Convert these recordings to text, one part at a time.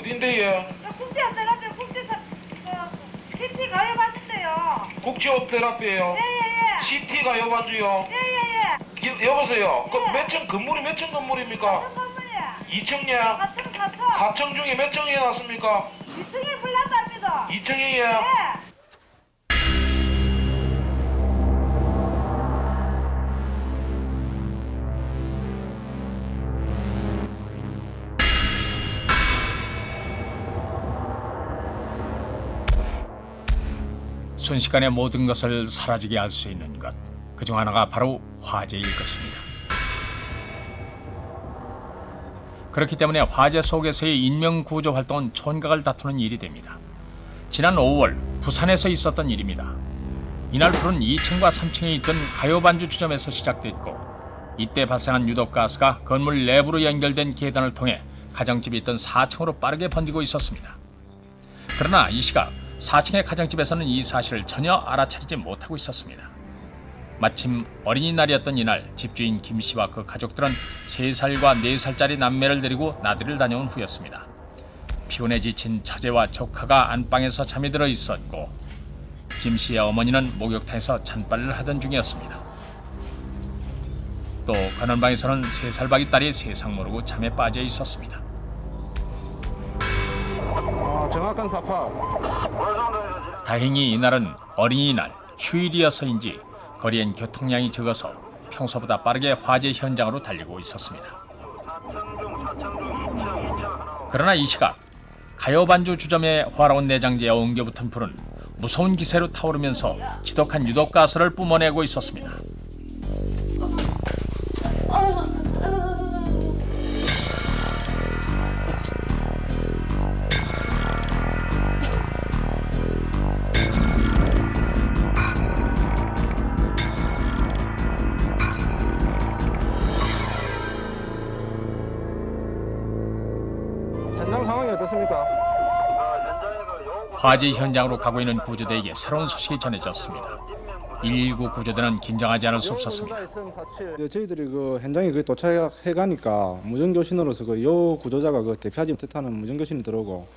어딘데요? 국제호텔 앞에 시티 가요반인데요. 국제호텔 앞에요. 예예예. 시티 가요반주요. 예예예. 여보세요. 그 예. 몇 층 건물이 몇 층 건물입니까? 무슨 건물이야? 2층이야. 4층 4층. 4층 중에 몇 층이 해놨습니까? 2층에 불난답니다. 2층이에요. 예. 순식간에 모든 것을 사라지게 할 수 있는 것, 그중 하나가 바로 화재일 것입니다. 그렇기 때문에 화재 속에서의 인명구조 활동은 촌각을 다투는 일이 됩니다. 지난 5월 부산에서 있었던 일입니다. 이날 불은 2층과 3층에 있던 가요반주 주점에서 시작됐고, 이때 발생한 유독가스가 건물 내부로 연결된 계단을 통해 가정집이 있던 4층으로 빠르게 번지고 있었습니다. 그러나 이 시각 4층의 가정집에서는 이 사실을 전혀 알아차리지 못하고 있었습니다. 마침 어린이날이었던 이날 집주인 김 씨와 그 가족들은 3살과 4살짜리 남매를 데리고 나들이를 다녀온 후였습니다. 피곤해 지친 처제와 조카가 안방에서 잠이 들어 있었고, 김 씨의 어머니는 목욕탕에서 잔빨래를 하던 중이었습니다. 또 건원방에서는 3살박이 딸이 세상 모르고 잠에 빠져 있었습니다. 정확한 사파. 다행히 이날은 어린이날 휴일이어서인지 거리엔 교통량이 적어서 평소보다 빠르게 화재 현장으로 달리고 있었습니다. 그러나 이 시각 가요반주 주점의 화로운 내장재에 엉겨붙은 불은 무서운 기세로 타오르면서 지독한 유독가스를 뿜어내고 있었습니다. 현장 상황이 어떻습니까? 화재 현장으로 가고 있는 구조대에게 새로운 소식이 전해졌습니다. 119 구조대는 긴장하지 않을 수 없었습니다. 저희들이 그 현장에 도착해 가니까 무전교신으로서 요 구조자가 대피하지 못했다는 무전교신이 들어오고,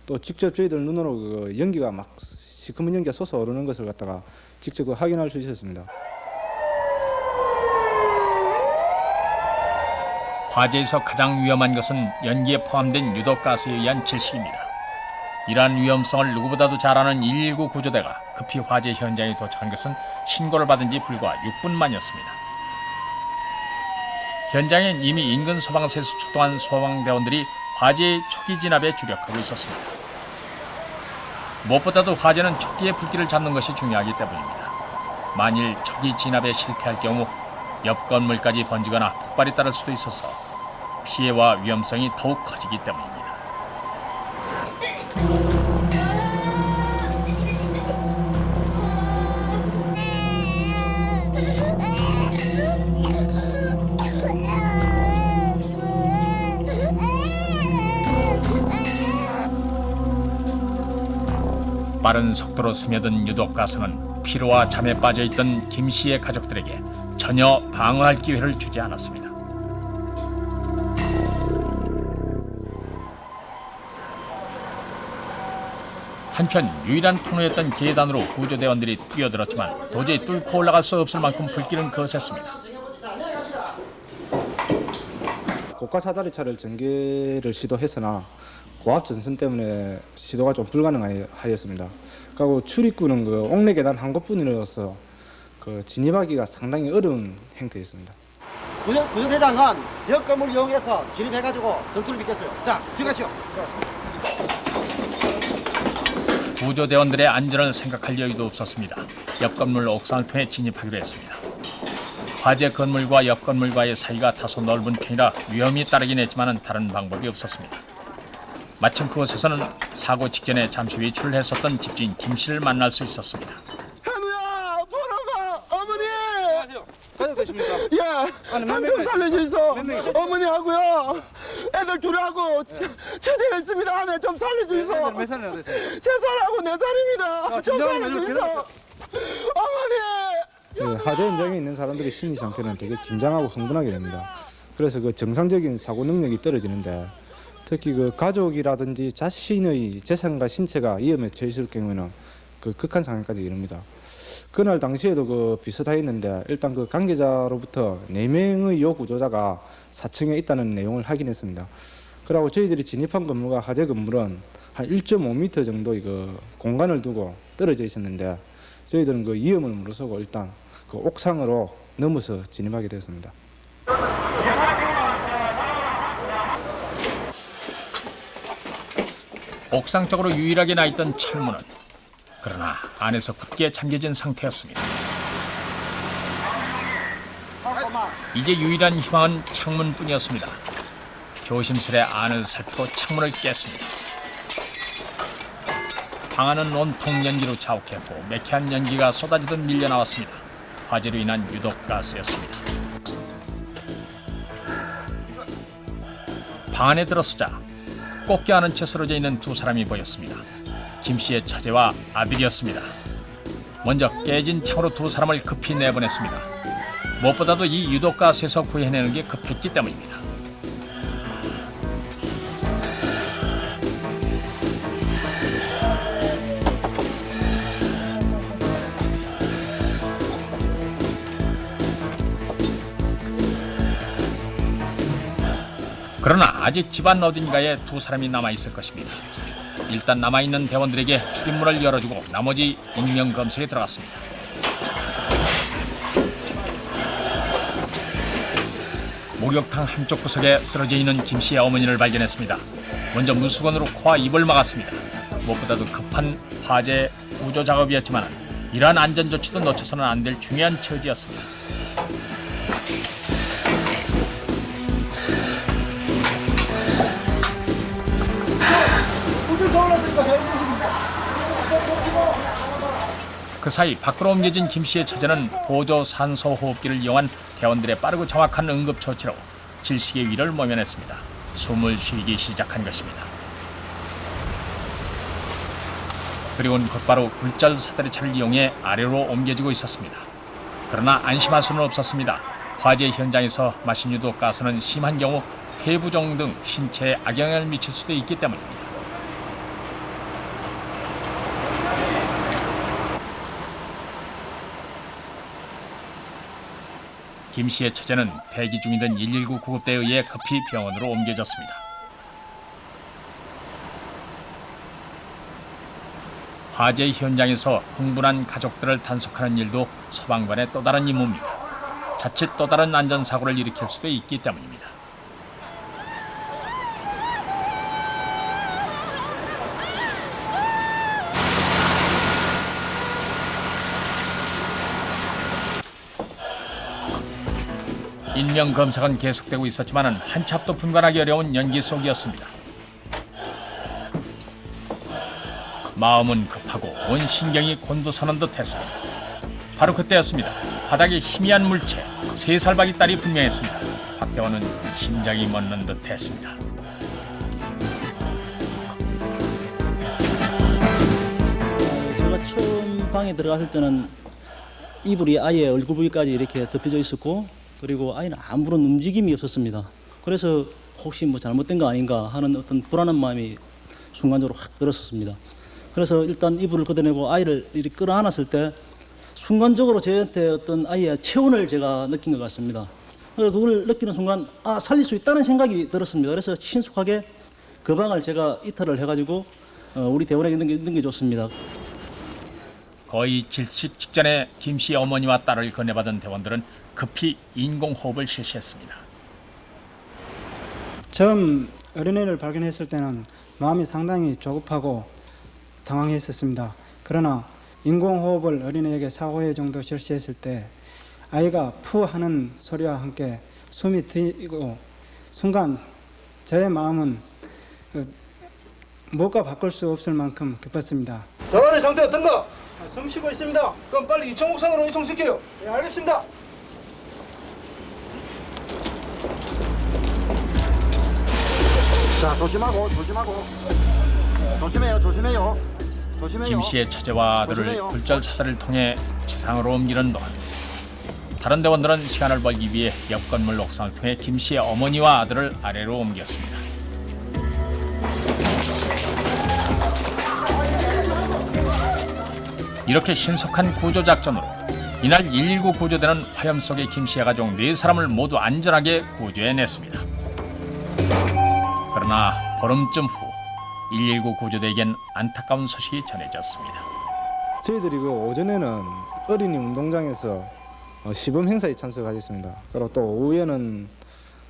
또 직접 저희들 눈으로 연기가 막 시커먼 연기가 솟아오르는 것을 갖다가 직접 확인할 수 있었습니다. 화재에서 가장 위험한 것은 연기에 포함된 유독가스에 의한 질식입니다. 이러한 위험성을 누구보다도 잘 아는 119 구조대가 급히 화재 현장에 도착한 것은 신고를 받은 지 불과 6분 만이었습니다. 현장엔 이미 인근 소방서에서 출동한 소방대원들이 화재의 초기 진압에 주력하고 있었습니다. 무엇보다도 화재는 초기에 불길을 잡는 것이 중요하기 때문입니다. 만일 초기 진압에 실패할 경우 옆 건물까지 번지거나 폭발이 따를 수도 있어서 피해와 위험성이 더욱 커지기 때문입니다. 빠른 속도로 스며든 유독가스는 피로와 잠에 빠져있던 김 씨의 가족들에게 전혀 방어할 기회를 주지 않았습니다. 한편 유일한 통로였던 계단으로 구조대원들이 뛰어들었지만 도저히 뚫고 올라갈 수 없을 만큼 불길은 거셌습니다. 고가 사다리차를 전개를 시도했으나 고압 전선 때문에 시도가 좀 불가능하였습니다. 그리고 출입구는 옥내 계단 한 곳뿐이어서 진입하기가 상당히 어려운 행태였습니다. 구조대장은 옆 건물 이용해서 진입해가지고 전투를 빚겠어요. 자, 수고하시오. 구조대원들의 안전을 생각할 여유도 없었습니다. 옆 건물 옥상을 통해 진입하기로 했습니다. 화재 건물과 옆 건물과의 사이가 다소 넓은 편이라 위험이 따르긴 했지만 다른 방법이 없었습니다. 마침 그곳에서는 사고 직전에 잠시 외출을 했었던 집주인 김 씨를 만날 수 있었습니다. 현우야, 보러가 어머니. 안녕하세요. 가족 되십니까? 예, 삼촌 살려주이소. 어머니하고요. 애들 둘하고 체제가 있습니다. 네, 좀 살려주이소. 몇 살이나 되세요? 3살하고 4살입니다. 좀 살려주이소. 어머니. 화재 현장에 있는 사람들의 심리 상태는 되게 긴장하고 흥분하게 됩니다. 그래서 정상적인 사고 능력이 떨어지는데 특히 그 가족이라든지 자신의 재산과 신체가 위험에 처했을 경우에는 그 극한 상황까지 이릅니다. 그날 당시에도 그 비슷하였는데 일단 그 관계자로부터 4명의 요 구조자가 4층에 있다는 내용을 확인했습니다. 그리고 저희들이 진입한 건물과 화재 건물은 한 1.5m 정도의 그 공간을 두고 떨어져 있었는데 저희들은 그 위험을 무릅쓰고 일단 그 옥상으로 넘어서 진입하게 되었습니다. 옥상 쪽으로 유일하게 나 있던 철문은 그러나 안에서 굳게 잠겨진 상태였습니다. 이제 유일한 희망은 창문뿐이었습니다. 조심스레 안을 살피고 창문을 깼습니다. 방 안은 온통 연기로 자욱했고 매캐한 연기가 쏟아지듯 밀려나왔습니다. 화재로 인한 유독가스였습니다. 방 안에 들어서자 꽃게 안은 채 쓰러져 있는 두 사람이 보였습니다. 김 씨의 처제와 아들이었습니다. 먼저 깨진 창으로 두 사람을 급히 내보냈습니다. 무엇보다도 이 유독가스에서 구해내는 게 급했기 때문입니다. 그러나 아직 집안 어딘가에 두 사람이 남아있을 것입니다. 일단 남아있는 대원들에게 출입문을 열어주고 나머지 인명검색에 들어갔습니다. 목욕탕 한쪽 구석에 쓰러져 있는 김 씨의 어머니를 발견했습니다. 먼저 물수건으로 코와 입을 막았습니다. 무엇보다도 급한 화재 구조 작업이었지만 이러한 안전조치도 놓쳐서는 안 될 중요한 처지였습니다. 그 사이 밖으로 옮겨진 김 씨의 처제는 보조 산소 호흡기를 이용한 대원들의 빠르고 정확한 응급 조치로 질식의 위를 모면했습니다. 숨을 쉬기 시작한 것입니다. 그리고는 곧바로 굴절 사다리차를 이용해 아래로 옮겨지고 있었습니다. 그러나 안심할 수는 없었습니다. 화재 현장에서 마신 유독가스는 심한 경우 폐부종 등 신체에 악영향을 미칠 수도 있기 때문입니다. 김 씨의 처제는 대기 중이던 119 구급대에 의해 급히 병원으로 옮겨졌습니다. 화재 현장에서 흥분한 가족들을 단속하는 일도 소방관의 또 다른 임무입니다. 자칫 또 다른 안전사고를 일으킬 수도 있기 때문입니다. 인명검색은 계속되고 있었지만 한치 앞도 분간하기 어려운 연기 속이었습니다. 마음은 급하고 온 신경이 곤두서는 듯했습니다. 바로 그때였습니다. 바닥에 희미한 물체, 3살박이 딸이 분명했습니다. 박 대원은 심장이 멎는 듯했습니다. 제가 처음 방에 들어갔을 때는 이불이 아예 얼굴 부위까지 이렇게 덮여져 있었고, 그리고 아이는 아무런 움직임이 없었습니다. 그래서 혹시 뭐 잘못된 거 아닌가 하는 어떤 불안한 마음이 순간적으로 확 들었었습니다. 그래서 일단 이불을 걷어내고 아이를 이렇게 끌어안았을 때 순간적으로 저한테 어떤 아이의 체온을 제가 느낀 것 같습니다. 그래서 그걸 느끼는 순간 살릴 수 있다는 생각이 들었습니다. 그래서 신속하게 그 방을 제가 이탈을 해가지고 우리 대원에게 넘겨줬습니다. 거의 질식 직전에 김 씨 어머니와 딸을 건네받은 대원들은 급히 인공호흡을 실시했습니다. 처음 어린애를 발견했을 때는 마음이 상당히 조급하고 당황했었습니다. 그러나 인공호흡을 어린애에게 4-5회 정도 실시했을 때 아이가 푸 하는 소리와 함께 숨이 트이고 순간 저의 마음은 무엇과 바꿀 수 없을 만큼 기뻤습니다. 자발의 상태 어떤가? 숨 쉬고 있습니다. 그럼 빨리 2층 옥상으로 이동시켜요. 네, 알겠습니다. 자, 조심하고 조심해요. 김 씨의 처제와 아들을 조심해요. 굴절 사다리를 통해 지상으로 옮기는 동안 다른 대원들은 시간을 벌기 위해 옆 건물 옥상을 통해 김 씨의 어머니와 아들을 아래로 옮겼습니다. 이렇게 신속한 구조 작전으로 이날 119 구조대는 화염 속의 김 씨의 가족 4사람을 모두 안전하게 구조해냈습니다. 그러나 보름쯤 후 119 구조대에겐 안타까운 소식이 전해졌습니다. 저희들이 그 오전에는 어린이 운동장에서 시범 행사에 참석하겠습니다. 그리고 또 오후에는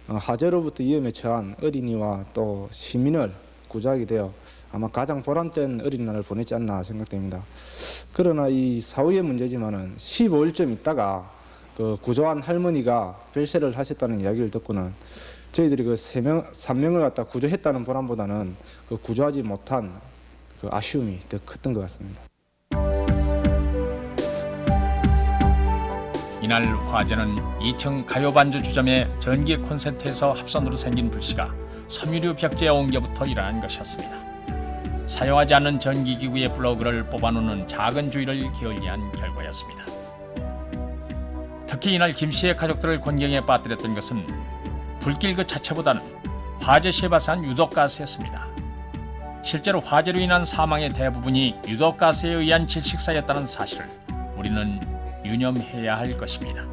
화재로부터 위험에 처한 어린이와 또 시민을 구조하게 되어 아마 가장 보람된 어린이날을 보냈지 않나 생각됩니다. 그러나 이 사후의 문제지만은 15일쯤 있다가 그 구조한 할머니가 별세를 하셨다는 이야기를 듣고는 저희들이 그 3명을 갖다 구조했다는 보람보다는 그 구조하지 못한 그 아쉬움이 더 컸던 것 같습니다. 이날 화재는 2층 가요반주 주점의 전기 콘센트에서 합선으로 생긴 불씨가 섬유류 벽제에 옮겨부터 일어난 것이었습니다. 사용하지 않는 전기기구의 플러그를 뽑아놓는 작은 주의를 게을리한 결과였습니다. 특히 이날 김 씨의 가족들을 곤경에 빠뜨렸던 것은 불길 그 자체보다는 화재 시에 발생한 유독가스였습니다. 실제로 화재로 인한 사망의 대부분이 유독가스에 의한 질식사였다는 사실을 우리는 유념해야 할 것입니다.